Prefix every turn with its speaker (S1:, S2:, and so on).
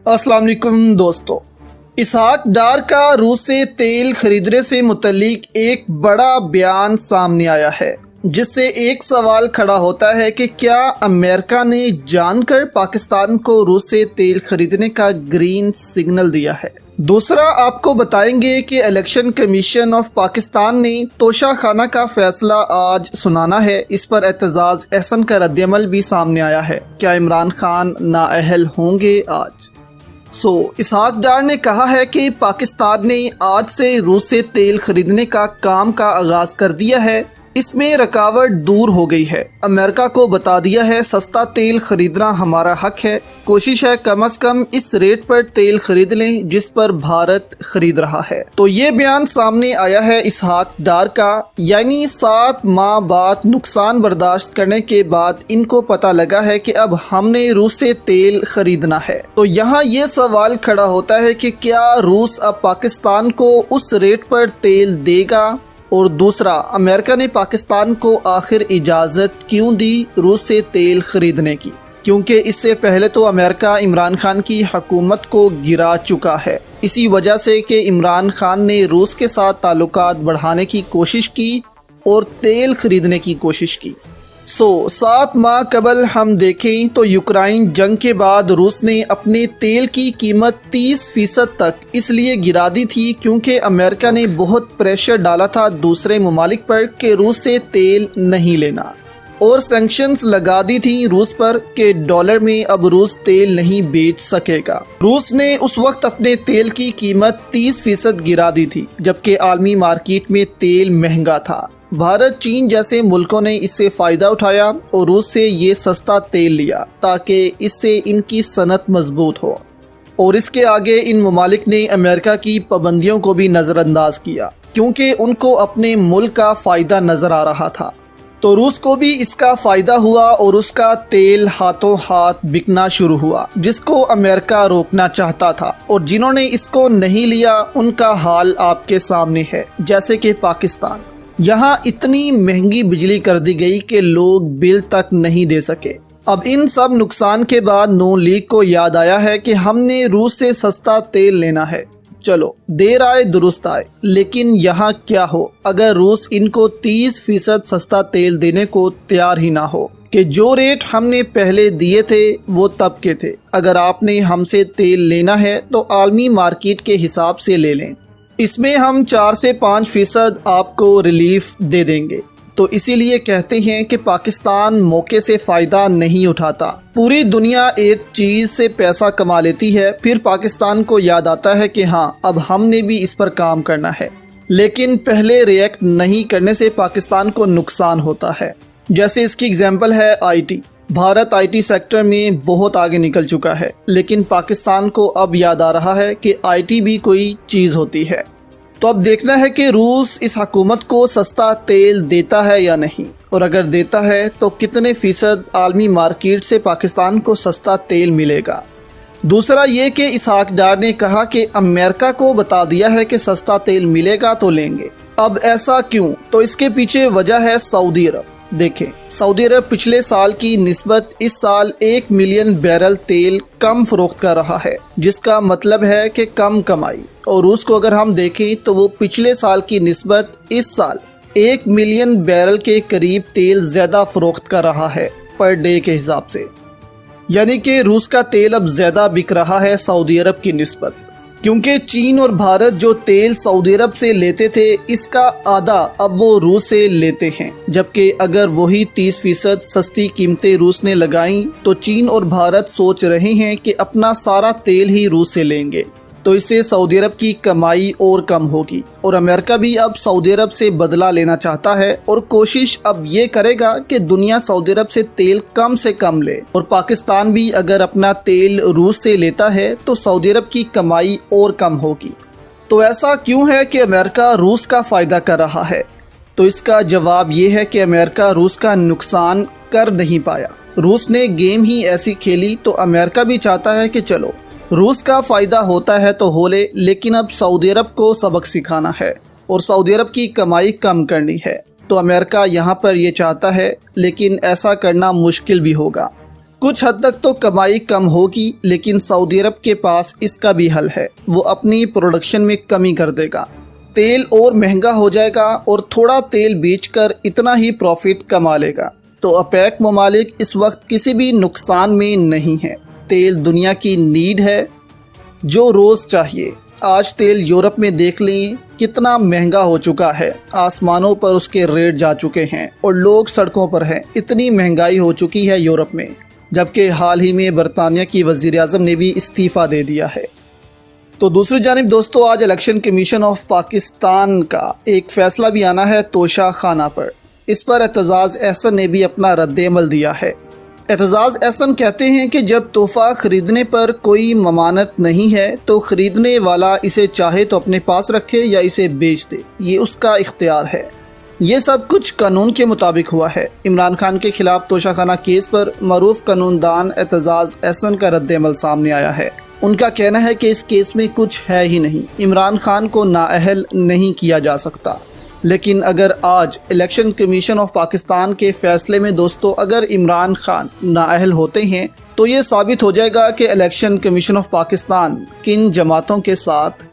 S1: अस्सलाम वालेकुम दोस्तों। इसहाक डार का रूस से तेल खरीदने से मुतल्लिक एक बड़ा बयान सामने आया है, जिससे एक सवाल खड़ा होता है कि क्या अमेरिका ने जानकर पाकिस्तान को रूस से तेल खरीदने का ग्रीन सिग्नल दिया है। दूसरा, आपको बताएंगे कि इलेक्शन कमीशन ऑफ पाकिस्तान ने तोशाखाना का फैसला आज सुनाना है। इस पर एतजाज अहसन का रद्दअमल भी सामने आया है। क्या इमरान खान नाअहल होंगे आज? इसहाक डार ने कहा है कि पाकिस्तान ने आज से रूस से तेल खरीदने का काम का आगाज कर दिया है। इसमें रुकावट दूर हो गई है। अमेरिका को बता दिया है सस्ता तेल खरीदना हमारा हक है। कोशिश है कम से कम इस रेट पर तेल खरीद लें जिस पर भारत खरीद रहा है। तो ये बयान सामने आया है इसहाक डार का, यानी 7 माह बाद नुकसान बर्दाश्त करने के बाद इनको पता लगा है कि अब हमने रूस से तेल खरीदना है। तो यहाँ ये सवाल खड़ा होता है कि क्या रूस अब पाकिस्तान को उस रेट पर तेल देगा? और दूसरा, अमेरिका ने पाकिस्तान को आखिर इजाज़त क्यों दी रूस से तेल खरीदने की? क्योंकि इससे पहले तो अमेरिका इमरान खान की हुकूमत को गिरा चुका है, इसी वजह से कि इमरान खान ने रूस के साथ ताल्लुकात बढ़ाने की कोशिश की और तेल खरीदने की कोशिश की। 7 माह कबल हम देखें तो यूक्रेन जंग के बाद रूस ने अपने तेल की कीमत 30% तक इसलिए गिरा दी थी क्योंकि अमेरिका ने बहुत प्रेशर डाला था दूसरे ममालिक पर कि रूस से तेल नहीं लेना, और सैंक्शंस लगा दी थी रूस पर कि डॉलर में अब रूस तेल नहीं बेच सकेगा। रूस ने उस वक्त अपने तेल की कीमत 30% गिरा दी थी, जबकि आलमी मार्केट में तेल महंगा था। भारत, चीन जैसे मुल्कों ने इससे फ़ायदा उठाया और रूस से ये सस्ता तेल लिया ताकि इससे इनकी सनत मजबूत हो, और इसके आगे इन ममालिक ने अमेरिका की पाबंदियों को भी नज़रअंदाज किया क्योंकि उनको अपने मुल्क का फ़ायदा नज़र आ रहा था। तो रूस को भी इसका फ़ायदा हुआ और उसका तेल हाथों हाथ बिकना शुरू हुआ, जिसको अमेरिका रोकना चाहता था। और जिन्होंने इसको नहीं लिया उनका हाल आपके सामने है, जैसे कि पाकिस्तान। यहाँ इतनी महंगी बिजली कर दी गई कि लोग बिल तक नहीं दे सके। अब इन सब नुकसान के बाद नून लीग को याद आया है कि हमने रूस से सस्ता तेल लेना है। चलो, देर आए दुरुस्त आए। लेकिन यहाँ क्या हो अगर रूस इनको 30% सस्ता तेल देने को तैयार ही ना हो कि जो रेट हमने पहले दिए थे वो तब के थे। अगर आपने हमसे तेल लेना है तो आलमी मार्केट के हिसाब से ले लें, इसमें हम 4 से 5% आपको रिलीफ दे देंगे। तो इसीलिए कहते हैं कि पाकिस्तान मौके से फ़ायदा नहीं उठाता। पूरी दुनिया एक चीज़ से पैसा कमा लेती है, फिर पाकिस्तान को याद आता है कि हाँ, अब हमने भी इस पर काम करना है। लेकिन पहले रिएक्ट नहीं करने से पाकिस्तान को नुकसान होता है। जैसे इसकी एग्जाम्पल है IT। भारत IT सेक्टर में बहुत आगे निकल चुका है, लेकिन पाकिस्तान को अब याद आ रहा है कि IT भी कोई चीज़ होती है। तो अब देखना है कि रूस इस हुकूमत को सस्ता तेल देता है या नहीं, और अगर देता है तो कितने फीसद आलमी मार्केट से पाकिस्तान को सस्ता तेल मिलेगा। दूसरा ये कि इसहाक डार ने कहा कि अमेरिका को बता दिया है कि सस्ता तेल मिलेगा तो लेंगे। अब ऐसा क्यों? तो इसके पीछे वजह है सऊदी अरब। देखें, सऊदी अरब पिछले साल की निस्बत इस साल 1 मिलियन बैरल तेल कम फरोख्त कर रहा है, जिसका मतलब है कि कम कमाई। और रूस को अगर हम देखें तो वो पिछले साल की निस्बत इस साल 1 मिलियन बैरल के करीब तेल ज़्यादा फरोख्त कर रहा है पर डे के हिसाब से। यानी कि रूस का तेल अब ज़्यादा बिक रहा है सऊदी अरब की निस्बत, क्योंकि चीन और भारत जो तेल सऊदी अरब से लेते थे इसका आधा अब वो रूस से लेते हैं। जबकि अगर वही 30% सस्ती कीमतें रूस ने लगाई तो चीन और भारत सोच रहे हैं कि अपना सारा तेल ही रूस से लेंगे, तो इससे सऊदी अरब की कमाई और कम होगी। और अमेरिका भी अब सऊदी अरब से बदला लेना चाहता है और कोशिश अब ये करेगा कि दुनिया सऊदी अरब से तेल कम से कम ले, और पाकिस्तान भी अगर अपना तेल रूस से लेता है तो सऊदी अरब की कमाई और कम होगी। तो ऐसा क्यों है कि अमेरिका रूस का फ़ायदा कर रहा है? तो इसका जवाब ये है कि अमेरिका रूस का नुकसान कर नहीं पाया। रूस ने गेम ही ऐसी खेली, तो अमेरिका भी चाहता है कि चलो रूस का फ़ायदा होता है तो हो ले, लेकिन अब सऊदी अरब को सबक सिखाना है और सऊदी अरब की कमाई कम करनी है। तो अमेरिका यहाँ पर ये चाहता है, लेकिन ऐसा करना मुश्किल भी होगा। کچھ حد تک تو کمائی کم ہوگی، لیکن سعودی عرب کے پاس اس کا بھی حل ہے، وہ اپنی پروڈکشن میں کمی کر دے گا، تیل اور مہنگا ہو جائے گا اور تھوڑا تیل بیچ کر اتنا ہی پروفٹ کما لے گا۔ تو اوپیک ممالک اس وقت کسی بھی نقصان میں نہیں ہے۔ تیل دنیا کی نیڈ ہے جو روز چاہیے۔ آج تیل یورپ میں دیکھ لیں کتنا مہنگا ہو چکا ہے، آسمانوں پر اس کے ریٹ جا چکے ہیں اور لوگ سڑکوں پر ہیں، اتنی مہنگائی ہو چکی ہے یورپ میں، جبکہ حال ہی میں برطانیہ کی وزیر اعظم نے بھی استعفیٰ دے دیا ہے۔ تو دوسری جانب دوستو، آج الیکشن کمیشن آف پاکستان کا ایک فیصلہ بھی آنا ہے توشہ خانہ پر۔ اس پر اعتزاز احسن نے بھی اپنا رد عمل دیا ہے۔ اعتزاز احسن کہتے ہیں کہ جب تحفہ خریدنے پر کوئی ممانعت نہیں ہے تو خریدنے والا اسے چاہے تو اپنے پاس رکھے یا اسے بیچ دے، یہ اس کا اختیار ہے۔ یہ سب کچھ قانون کے مطابق ہوا ہے۔ عمران خان کے خلاف توشہ خانہ کیس پر معروف قانون دان اعتزاز احسن کا رد عمل سامنے آیا ہے۔ ان کا کہنا ہے کہ اس کیس میں کچھ ہے ہی نہیں، عمران خان کو نااہل نہیں کیا جا سکتا۔ لیکن اگر آج الیکشن کمیشن آف پاکستان کے فیصلے میں دوستو اگر عمران خان نااہل ہوتے ہیں تو یہ ثابت ہو جائے گا کہ الیکشن کمیشن آف پاکستان کن جماعتوں کے ساتھ